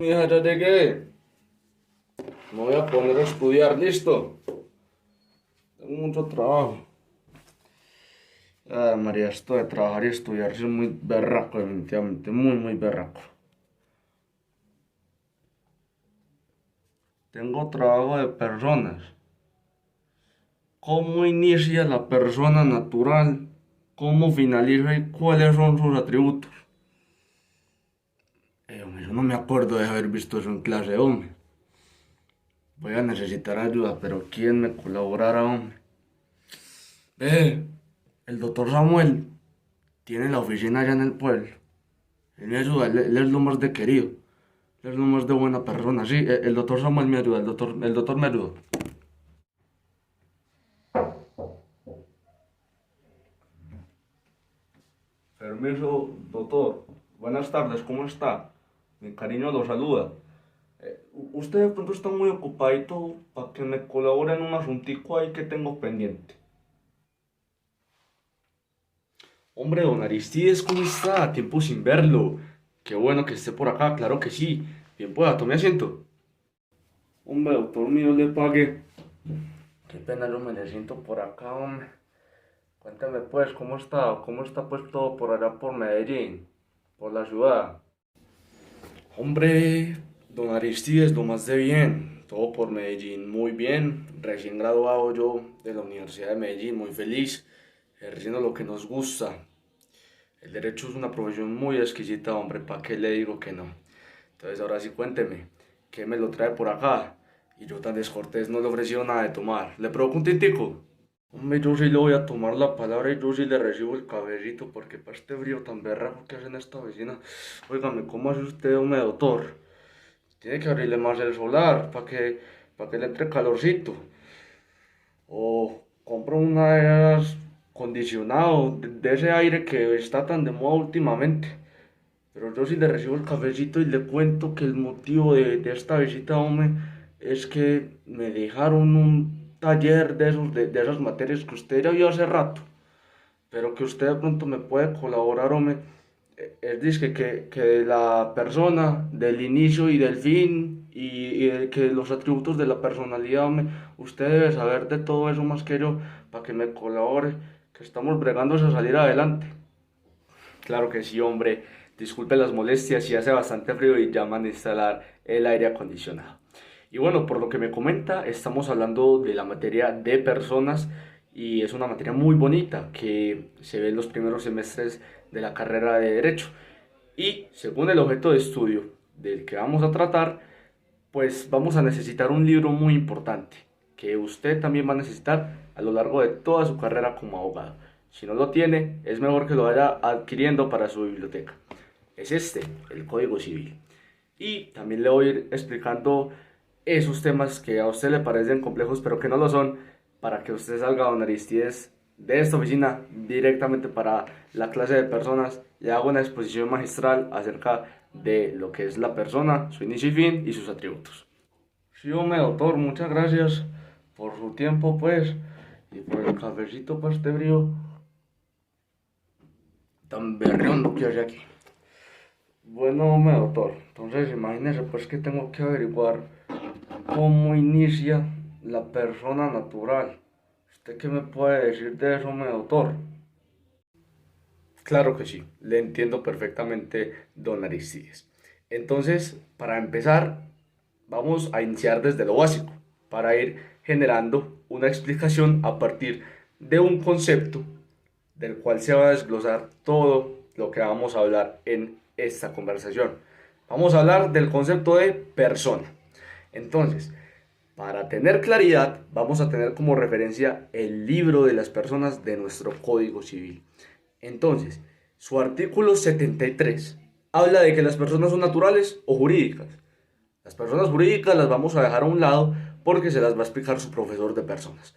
Mija, ya llegué. Me voy a poner a estudiar, listo. Tengo mucho trabajo. María, esto de trabajar y estudiar sí es muy berraco, definitivamente. Muy berraco. Tengo trabajo de personas. ¿Cómo inicia la persona natural? ¿Cómo finaliza y cuáles son sus atributos? Hombre, yo no me acuerdo de haber visto eso en clase, hombre. Voy a necesitar ayuda, pero ¿quién me colaborará, hombre? El doctor Samuel tiene la oficina allá en el pueblo. Él me ayuda, él es lo más de querido. Él es lo más de buena persona. Sí, el doctor Samuel me ayuda, el doctor me ayuda. Permiso, doctor. Buenas tardes, ¿cómo está? Mi cariño lo saluda. Usted de pronto está muy ocupadito para que me colabore en un asuntico ahí que tengo pendiente. Hombre, don Aristides, ¿cómo está? Tiempo sin verlo. Qué bueno que esté por acá, claro que sí. Bien pueda, tome asiento. Hombre, doctor mío, le pague. Qué pena, yo me le siento por acá, hombre. Cuéntame pues, ¿cómo está? ¿Cómo está pues todo por allá por Medellín? Por la ciudad. Hombre, don Aristides, lo más de bien. Todo por Medellín, muy bien. Recién graduado yo de la Universidad de Medellín, muy feliz. Ejerciendo lo que nos gusta. El derecho es una profesión muy exquisita, hombre, ¿para qué le digo que no? Entonces ahora sí cuénteme, ¿qué me lo trae por acá? Y yo tan descortés no le ofrecí nada de tomar. ¿Le provoco un tintico? Hombre, yo sí le voy a tomar la palabra y yo sí le recibo el cabellito, porque para este frío tan berraco que hace en esta vecina, óigame, ¿cómo hace usted, hombre, doctor? Tiene que abrirle más el solar para que le entre calorcito. O compro una de esas condicionado, de ese aire que está tan de moda últimamente. Pero yo sí le recibo el cafecito y le cuento que el motivo de esta visita, hombre, es que me dejaron un taller de de esas materias que usted ya vio hace rato, pero que usted de pronto me puede colaborar, hombre. Es disque que la persona, del inicio y del fin, y de que los atributos de la personalidad, hombre, usted debe saber de todo eso más que yo, para que me colabore, que estamos bregándose a salir adelante. Claro que sí, hombre. Disculpe las molestias, y hace bastante frío y llaman a instalar el aire acondicionado. Y bueno, por lo que me comenta, estamos hablando de la materia de personas y es una materia muy bonita que se ve en los primeros semestres de la carrera de Derecho. Y según el objeto de estudio del que vamos a tratar, pues vamos a necesitar un libro muy importante que usted también va a necesitar a lo largo de toda su carrera como abogado. Si no lo tiene, es mejor que lo vaya adquiriendo para su biblioteca. Es este, el Código Civil. Y también le voy a ir explicando esos temas que a usted le parecen complejos, pero que no lo son, para que usted salga, don Aristides, de esta oficina directamente para la clase de personas y haga una exposición magistral acerca de lo que es la persona, su inicio y fin y sus atributos. Sí, hombre, doctor, muchas gracias por su tiempo, pues, y por el cafecito para este frío tan berriondo que hay aquí. Bueno, hombre, doctor, entonces imagínese pues que tengo que averiguar cómo inicia la persona natural. ¿Usted qué me puede decir de eso, hombre, doctor? Claro que sí, le entiendo perfectamente, don Aristides. Entonces, para empezar, vamos a iniciar desde lo básico, para ir generando una explicación a partir de un concepto del cual se va a desglosar todo lo que vamos a hablar en esta conversación. Vamos a hablar del concepto de persona. Entonces, para tener claridad, vamos a tener como referencia el libro de las personas de nuestro Código Civil. Entonces, su artículo 73 habla de que las personas son naturales o jurídicas. Las personas jurídicas las vamos a dejar a un lado porque se las va a explicar su profesor de personas.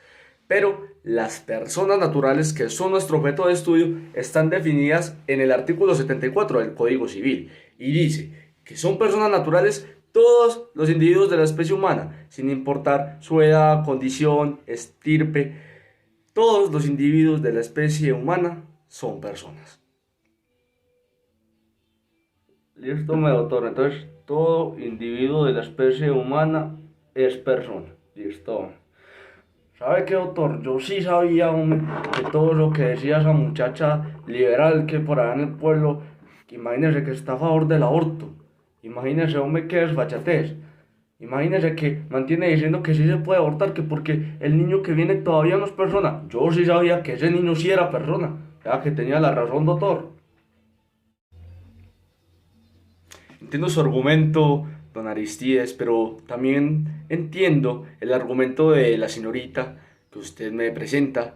Pero las personas naturales, que son nuestro objeto de estudio, están definidas en el artículo 74 del Código Civil y dice que son personas naturales todos los individuos de la especie humana, sin importar su edad, condición, estirpe. Todos los individuos de la especie humana son personas. Listo, mi doctor. Entonces, todo individuo de la especie humana es persona. Listo. ¿Sabe qué, doctor? Yo sí sabía, hombre, que todo lo que decía esa muchacha liberal que por allá en el pueblo, que imagínese que está a favor del aborto. Imagínese, hombre, que desfachatez. Imagínese que mantiene diciendo que sí se puede abortar, que porque el niño que viene todavía no es persona. Yo sí sabía que ese niño sí era persona. Ya que tenía la razón, doctor. Entiendo su argumento, don Aristides, pero también entiendo el argumento de la señorita que usted me presenta,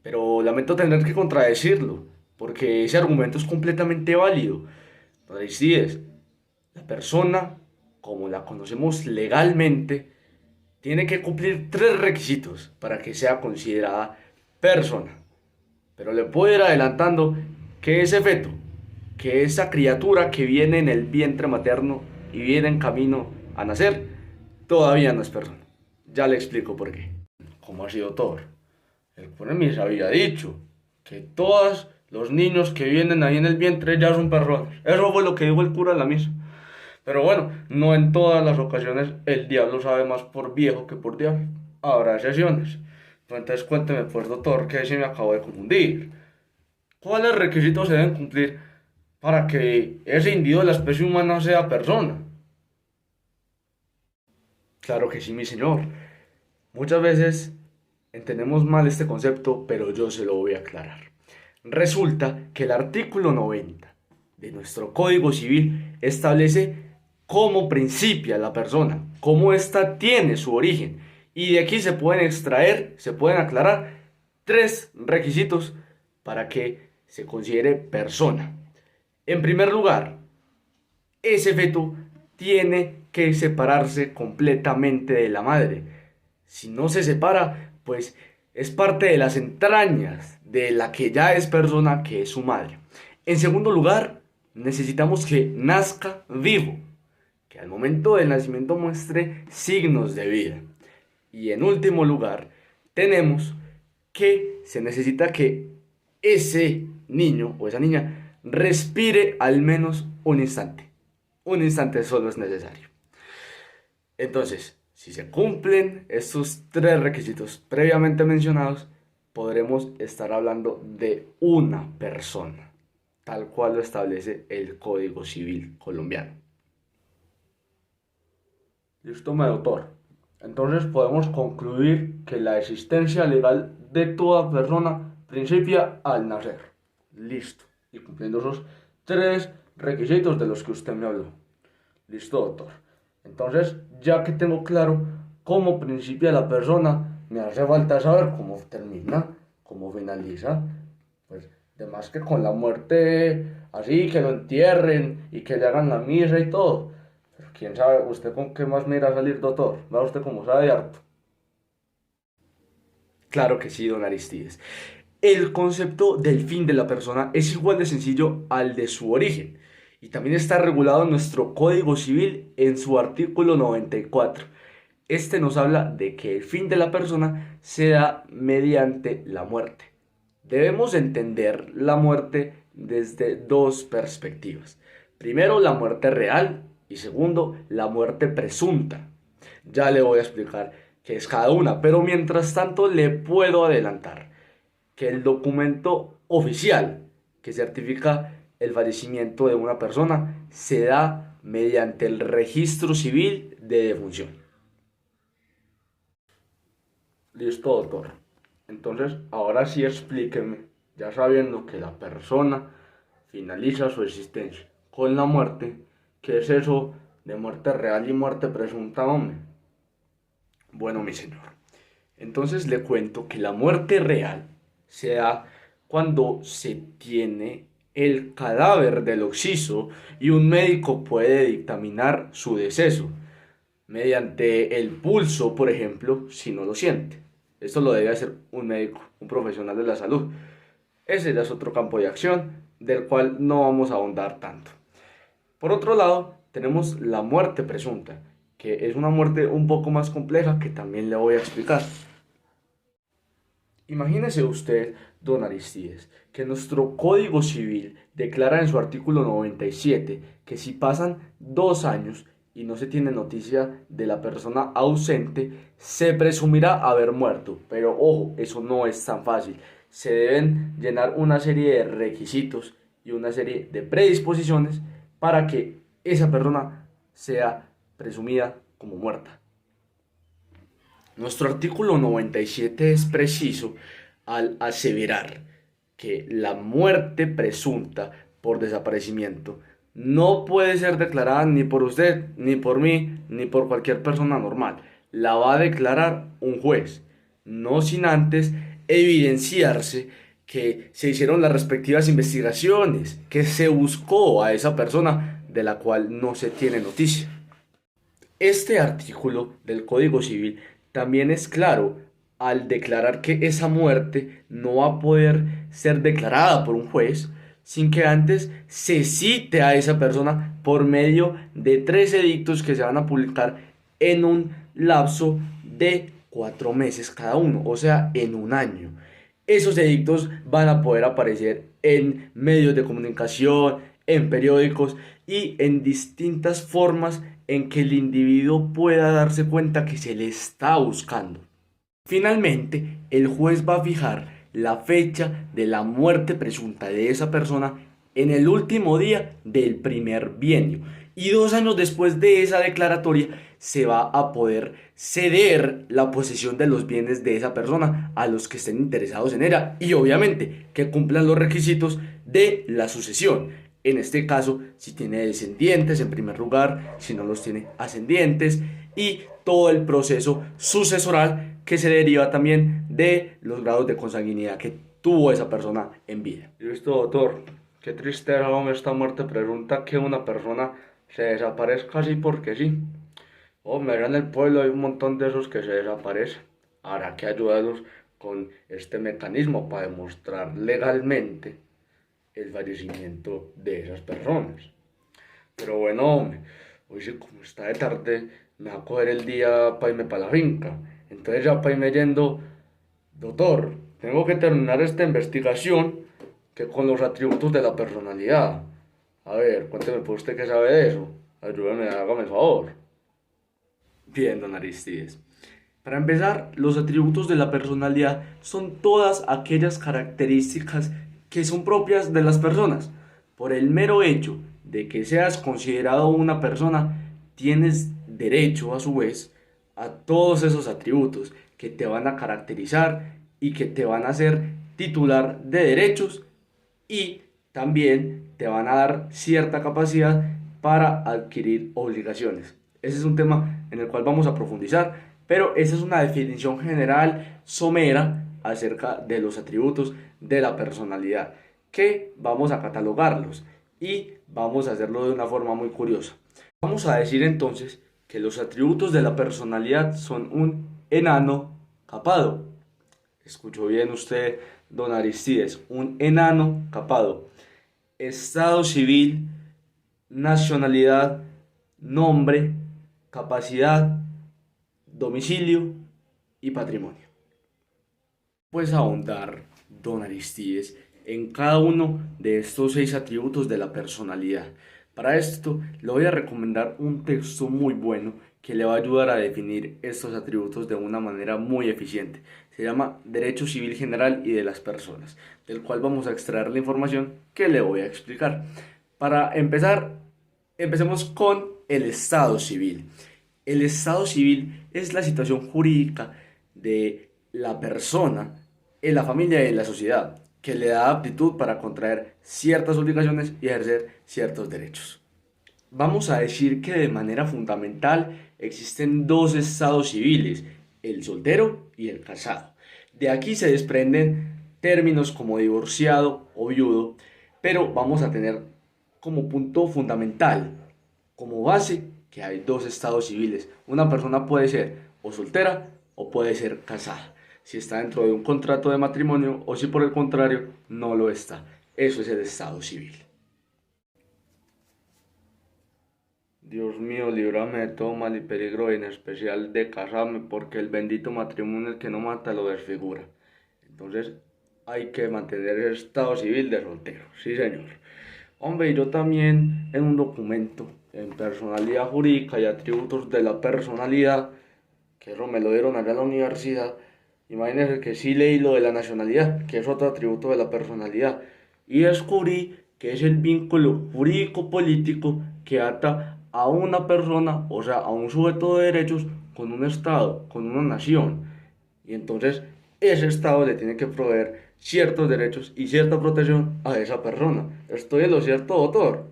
pero lamento tener que contradecirlo, porque ese argumento es completamente válido. Don Aristides, la persona, como la conocemos legalmente, tiene que cumplir tres requisitos para que sea considerada persona. Pero le puedo ir adelantando que ese feto, que esa criatura que viene en el vientre materno y viene en camino a nacer, todavía no es persona. Ya le explico por qué. ¿Cómo ha sido doctor? El cura me había dicho que todos los niños que vienen ahí en el vientre ya son personas. Eso fue lo que dijo el cura en la misa. Pero bueno, no en todas las ocasiones el diablo sabe más por viejo que por diablo. Habrá excepciones. Entonces cuénteme pues, doctor, que se me acabo de confundir. ¿Cuáles requisitos se deben cumplir para que ese individuo de la especie humana sea persona? Claro que sí, mi señor. Muchas veces entendemos mal este concepto, pero yo se lo voy a aclarar. Resulta que el artículo 90 de nuestro Código Civil establece cómo principia la persona, cómo ésta tiene su origen. Y de aquí se pueden extraer, se pueden aclarar tres requisitos para que se considere persona. En primer lugar, ese feto tiene que separarse completamente de la madre. Si no se separa, pues es parte de las entrañas de la que ya es persona, que es su madre. En segundo lugar, necesitamos que nazca vivo, que al momento del nacimiento muestre signos de vida. Y en último lugar, tenemos que se necesita que ese niño o esa niña respire al menos un instante. Un instante solo es necesario. Entonces, si se cumplen estos tres requisitos previamente mencionados, podremos estar hablando de una persona, tal cual lo establece el Código Civil colombiano. Listo, mi doctor. Entonces podemos concluir que la existencia legal de toda persona principia al nacer. Listo. Y cumpliendo esos tres requisitos de los que usted me habló. Listo, doctor. Entonces, ya que tengo claro cómo principia la persona, me hace falta saber cómo termina, cómo finaliza. Pues, además que con la muerte, así, que lo entierren y que le hagan la misa y todo. Pero quién sabe, usted con qué más me irá a salir, doctor. Va usted como sabe de harto. Claro que sí, don Aristides. El concepto del fin de la persona es igual de sencillo al de su origen y también está regulado en nuestro Código Civil en su artículo 94. Este nos habla de que el fin de la persona se da mediante la muerte. Debemos entender la muerte desde dos perspectivas. Primero, la muerte real y segundo, la muerte presunta. Ya le voy a explicar qué es cada una, pero mientras tanto le puedo adelantar que el documento oficial que certifica el fallecimiento de una persona se da mediante el registro civil de defunción. Listo, doctor. Entonces, ahora sí explíqueme, ya sabiendo que la persona finaliza su existencia con la muerte, ¿qué es eso de muerte real y muerte presunta, hombre? Bueno, mi señor, entonces le cuento que la muerte real se da cuando se tiene el cadáver del occiso y un médico puede dictaminar su deceso mediante el pulso, por ejemplo, si no lo siente. Esto lo debe hacer un médico, un profesional de la salud. Ese ya es otro campo de acción del cual no vamos a ahondar tanto. Por otro lado, tenemos la muerte presunta, que es una muerte un poco más compleja que también le voy a explicar. Imagínese usted, don Aristides, que nuestro Código Civil declara en su artículo 97 que si pasan 2 años y no se tiene noticia de la persona ausente, se presumirá haber muerto. Pero ojo, eso no es tan fácil. Se deben llenar una serie de requisitos y una serie de predisposiciones para que esa persona sea presumida como muerta. Nuestro artículo 97 es preciso al aseverar que la muerte presunta por desaparecimiento no puede ser declarada ni por usted, ni por mí, ni por cualquier persona normal. La va a declarar un juez, no sin antes evidenciarse que se hicieron las respectivas investigaciones, que se buscó a esa persona de la cual no se tiene noticia. Este artículo del Código Civil también es claro al declarar que esa muerte no va a poder ser declarada por un juez sin que antes se cite a esa persona por medio de 3 edictos que se van a publicar en un lapso de 4 meses cada uno, o sea, en un año. Esos edictos van a poder aparecer en medios de comunicación, en periódicos y en distintas formas en que el individuo pueda darse cuenta que se le está buscando. Finalmente, el juez va a fijar la fecha de la muerte presunta de esa persona en el último día del primer bienio. Y 2 años después de esa declaratoria se va a poder ceder la posesión de los bienes de esa persona a los que estén interesados en ella y obviamente que cumplan los requisitos de la sucesión. En este caso, si tiene descendientes en primer lugar, si no los tiene ascendientes y todo el proceso sucesoral que se deriva también de los grados de consanguinidad que tuvo esa persona en vida. Listo, doctor. Qué tristeza, hombre, esta muerte pregunta que una persona se desaparezca así porque sí. Hombre, allá en el pueblo hay un montón de esos que se desaparecen. Habrá que ayudarlos con este mecanismo para demostrar legalmente el fallecimiento de esas personas. Pero bueno, hombre, hoy sí, como está de tarde, me va a coger el día para irme para la finca. Entonces ya para irme yendo, doctor, tengo que terminar esta investigación que con los atributos de la personalidad. A ver, cuénteme por usted qué sabe de eso. Ayúdame, hágame el favor. Bien, don Aristides. Para empezar, los atributos de la personalidad son todas aquellas características que son propias de las personas. Por el mero hecho de que seas considerado una persona, tienes derecho a su vez a todos esos atributos que te van a caracterizar y que te van a hacer titular de derechos y también te van a dar cierta capacidad para adquirir obligaciones. Ese es un tema en el cual vamos a profundizar, pero esa es una definición general somera acerca de los atributos de la personalidad, que vamos a catalogarlos y vamos a hacerlo de una forma muy curiosa. Vamos a decir entonces que los atributos de la personalidad son un enano capado. Escuchó bien usted, don Aristides, un enano capado. Estado civil, nacionalidad, nombre, capacidad, domicilio y patrimonio. Pues ahondar, don Aristides, en cada uno de estos 6 atributos de la personalidad. Para esto le voy a recomendar un texto muy bueno que le va a ayudar a definir estos atributos de una manera muy eficiente. Se llama Derecho Civil General y de las Personas, del cual vamos a extraer la información que le voy a explicar. Para empezar, empecemos con el Estado civil. El estado civil es la situación jurídica de la persona en la familia y en la sociedad que le da aptitud para contraer ciertas obligaciones y ejercer ciertos derechos. Vamos a decir que de manera fundamental existen dos estados civiles, el soltero y el casado. De aquí se desprenden términos como divorciado o viudo, pero vamos a tener como punto fundamental, como base, que hay dos estados civiles. Una persona puede ser o soltera o puede ser casada, si está dentro de un contrato de matrimonio o si por el contrario no lo está. Eso es el estado civil. Dios mío, líbrame de todo mal y peligro, en especial de casarme, porque el bendito matrimonio el que no mata lo desfigura. Entonces hay que mantener el estado civil de soltero, sí señor. Hombre, y yo también en un documento, en personalidad jurídica y atributos de la personalidad, que eso me lo dieron allá en la universidad, imagínense que sí leí lo de la nacionalidad, que es otro atributo de la personalidad, y descubrí que es el vínculo jurídico-político que ata a una persona, o sea, a un sujeto de derechos, con un Estado, con una nación. Y entonces ese Estado le tiene que proveer ciertos derechos y cierta protección a esa persona. ¿Estoy en lo cierto, doctor?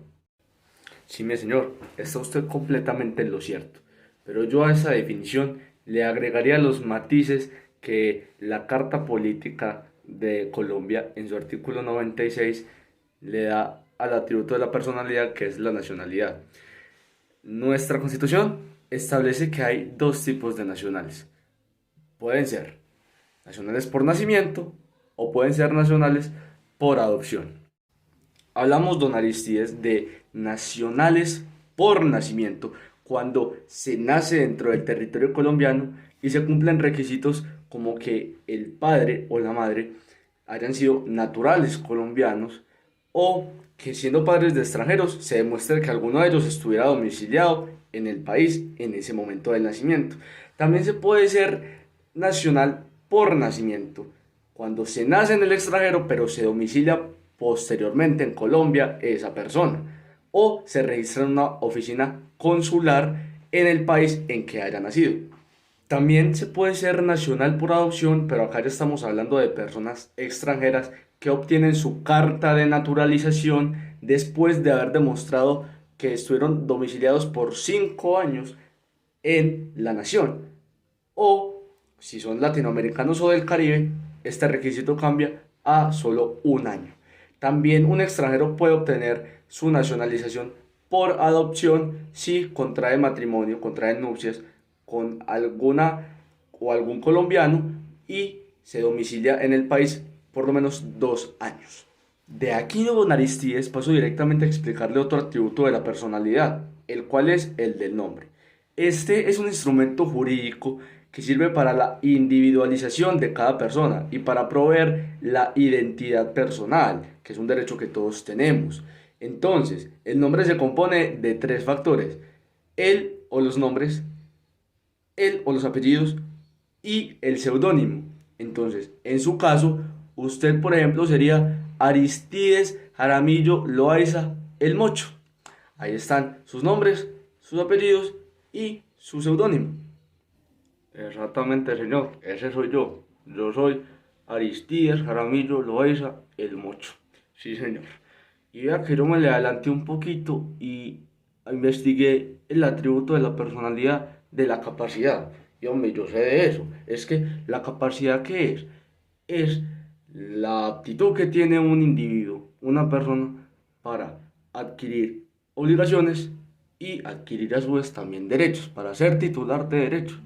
Sí, mi señor, está usted completamente en lo cierto. Pero yo a esa definición le agregaría los matices que la Carta Política de Colombia, en su artículo 96, le da al atributo de la personalidad, que es la nacionalidad. Nuestra Constitución establece que hay dos tipos de nacionales. Pueden ser nacionales por nacimiento o pueden ser nacionales por adopción. Hablamos, don Aristides, de nacionales por nacimiento cuando se nace dentro del territorio colombiano y se cumplen requisitos como que el padre o la madre hayan sido naturales colombianos o que siendo padres de extranjeros se demuestre que alguno de ellos estuviera domiciliado en el país en ese momento del nacimiento. También se puede ser nacional por nacimiento cuando se nace en el extranjero pero se domicilia posteriormente en Colombia esa persona o se registra en una oficina consular en el país en que haya nacido. También se puede ser nacional por adopción, pero acá ya estamos hablando de personas extranjeras que obtienen su carta de naturalización después de haber demostrado que estuvieron domiciliados por 5 años en la nación. O si son latinoamericanos o del Caribe, este requisito cambia a solo 1 año. También un extranjero puede obtener su nacionalización por adopción si contrae matrimonio, contrae nupcias con alguna o algún colombiano y se domicilia en el país por lo menos 2 años. De aquí, don Aristides, paso directamente a explicarle otro atributo de la personalidad, el cual es el del nombre. Este es un instrumento jurídico que sirve para la individualización de cada persona y para proveer la identidad personal, que es un derecho que todos tenemos. Entonces, el nombre se compone de 3 factores: el o los nombres, el o los apellidos y el seudónimo. Entonces, en su caso, usted, por ejemplo, sería Aristides Jaramillo Loaiza el Mocho. Ahí están sus nombres, sus apellidos y su seudónimo. Exactamente, señor, ese soy yo. Yo soy Aristides Jaramillo Loaiza el Mocho. Sí, señor. Y vea que yo me le adelanté un poquito y investigué el atributo de la personalidad de la capacidad. Y hombre, yo sé de eso. Es que la capacidad, ¿qué es? Es la aptitud que tiene un individuo, una persona, para adquirir obligaciones y adquirir a su vez también derechos, para ser titular de derechos.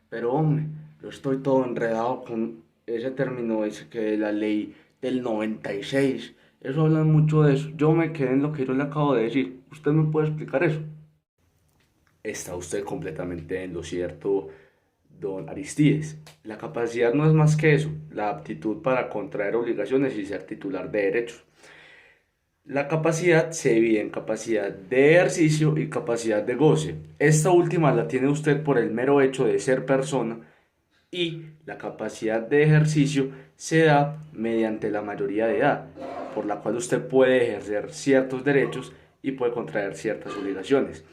Pero hombre, yo estoy todo enredado con ese término ese que de la ley del 96. Eso hablan mucho de eso. Yo me quedé en lo que yo le acabo de decir. ¿Usted me puede explicar eso? Está usted completamente en lo cierto, don Aristides. La capacidad no es más que eso, la aptitud para contraer obligaciones y ser titular de derechos. La capacidad se divide en capacidad de ejercicio y capacidad de goce. Esta última la tiene usted por el mero hecho de ser persona y la capacidad de ejercicio se da mediante la mayoría de edad, por la cual usted puede ejercer ciertos derechos y puede contraer ciertas obligaciones.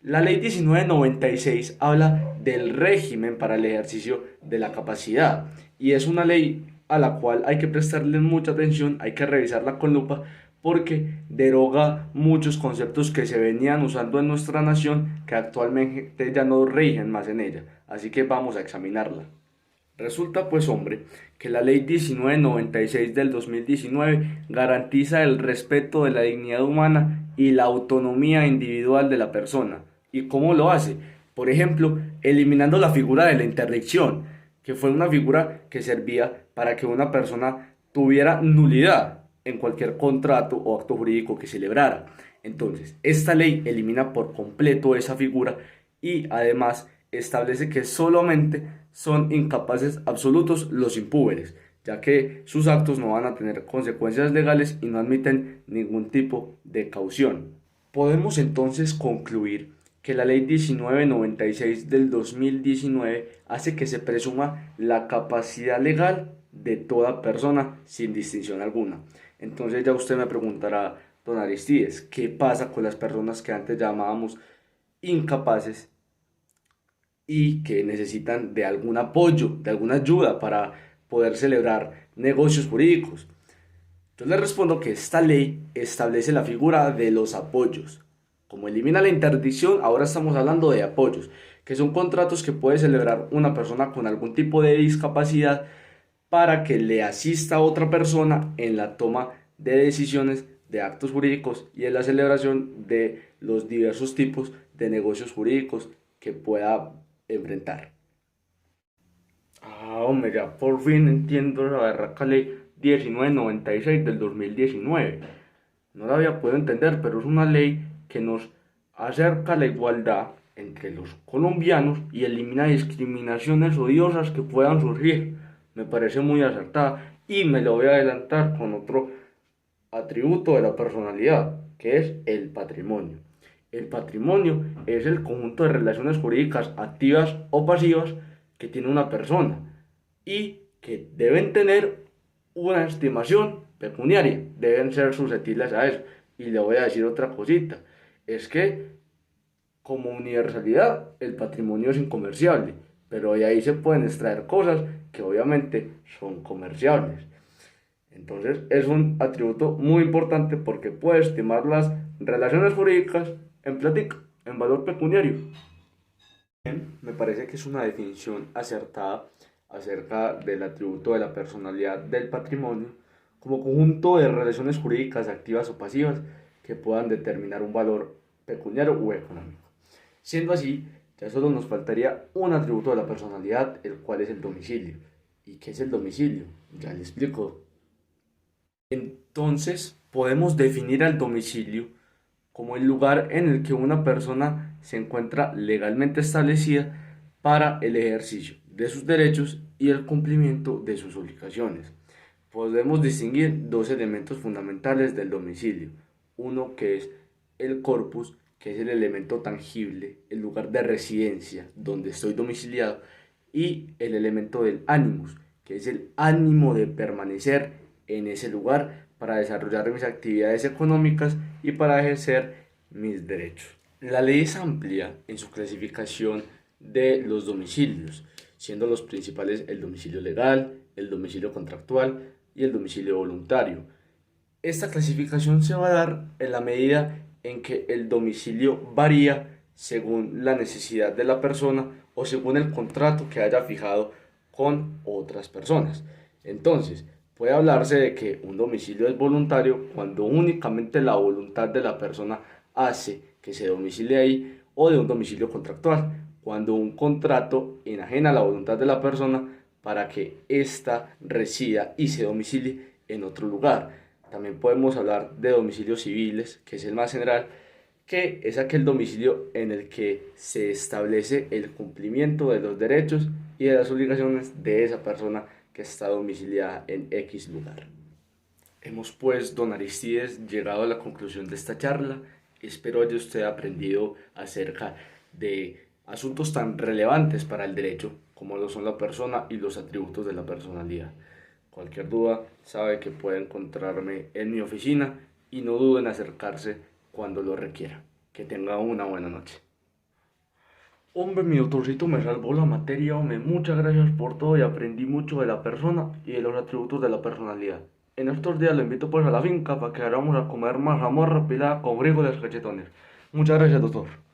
La ley 1996 habla del régimen para el ejercicio de la capacidad y es una ley a la cual hay que prestarle mucha atención, hay que revisarla con lupa porque deroga muchos conceptos que se venían usando en nuestra nación que actualmente ya no rigen más en ella. Así que vamos a examinarla. Resulta pues, hombre, que la ley 1996 del 2019 garantiza el respeto de la dignidad humana y la autonomía individual de la persona. ¿Y cómo lo hace? Por ejemplo, eliminando la figura de la interdicción, que fue una figura que servía para que una persona tuviera nulidad en cualquier contrato o acto jurídico que celebrara. Entonces, esta ley elimina por completo esa figura y además establece que solamente son incapaces absolutos los impúberes, ya que sus actos no van a tener consecuencias legales y no admiten ningún tipo de caución. Podemos entonces concluir que la Ley 1996 del 2019 hace que se presuma la capacidad legal de toda persona sin distinción alguna. Entonces ya usted me preguntará, don Aristides, ¿qué pasa con las personas que antes llamábamos incapaces y que necesitan de algún apoyo, de alguna ayuda para poder celebrar negocios jurídicos? Yo le respondo que esta ley establece la figura de los apoyos. Como elimina la interdicción, ahora estamos hablando de apoyos, que son contratos que puede celebrar una persona con algún tipo de discapacidad para que le asista a otra persona en la toma de decisiones de actos jurídicos y en la celebración de los diversos tipos de negocios jurídicos que pueda enfrentar. Ah, hombre, ya por fin entiendo la berraca ley 1996 del 2019. No la había podido entender, pero es una ley que nos acerca a la igualdad entre los colombianos y elimina discriminaciones odiosas que puedan surgir. Me parece muy acertada y me lo voy a adelantar con otro atributo de la personalidad, que es el patrimonio. El patrimonio es el conjunto de relaciones jurídicas activas o pasivas que tiene una persona y que deben tener una estimación pecuniaria, deben ser susceptibles a eso. Y le voy a decir otra cosita, es que como universalidad el patrimonio es incomerciable, pero de ahí se pueden extraer cosas que obviamente son comerciables. Entonces es un atributo muy importante porque puede estimar las relaciones jurídicas en plática, en valor pecuniario. Bien, me parece que es una definición acertada acerca del atributo de la personalidad del patrimonio como conjunto de relaciones jurídicas activas o pasivas que puedan determinar un valor pecuniario o económico. Siendo así, ya solo nos faltaría un atributo de la personalidad, el cual es el domicilio. ¿Y qué es el domicilio? Ya le explico. Entonces, podemos definir al domicilio como el lugar en el que una persona se encuentra legalmente establecida para el ejercicio de sus derechos y el cumplimiento de sus obligaciones. Podemos distinguir dos elementos fundamentales del domicilio. Uno que es el corpus, que es el elemento tangible, el lugar de residencia donde estoy domiciliado, y el elemento del animus, que es el ánimo de permanecer en ese lugar para desarrollar mis actividades económicas y para ejercer mis derechos. La ley es amplia en su clasificación de los domicilios, siendo los principales el domicilio legal, el domicilio contractual y el domicilio voluntario. Esta clasificación se va a dar en la medida en que el domicilio varía según la necesidad de la persona o según el contrato que haya fijado con otras personas. Entonces, puede hablarse de que un domicilio es voluntario cuando únicamente la voluntad de la persona hace que se domicilie ahí, o de un domicilio contractual, cuando un contrato enajena la voluntad de la persona para que ésta resida y se domicilie en otro lugar. También podemos hablar de domicilios civiles, que es el más general, que es aquel domicilio en el que se establece el cumplimiento de los derechos y de las obligaciones de esa persona que está domiciliada en X lugar. Hemos pues, don Aristides, llegado a la conclusión de esta charla. Espero haya usted aprendido acerca de asuntos tan relevantes para el derecho como lo son la persona y los atributos de la personalidad. Cualquier duda sabe que puede encontrarme en mi oficina y no duden en acercarse cuando lo requiera. Que tenga una buena noche. Hombre, mi doctorcito me salvó la materia, hombre. Muchas gracias por todo y aprendí mucho de la persona y de los atributos de la personalidad. En estos días lo invito pues a la finca para que vayamos a comer mazamorra pilada con frijoles cachetones. Muchas gracias, doctor.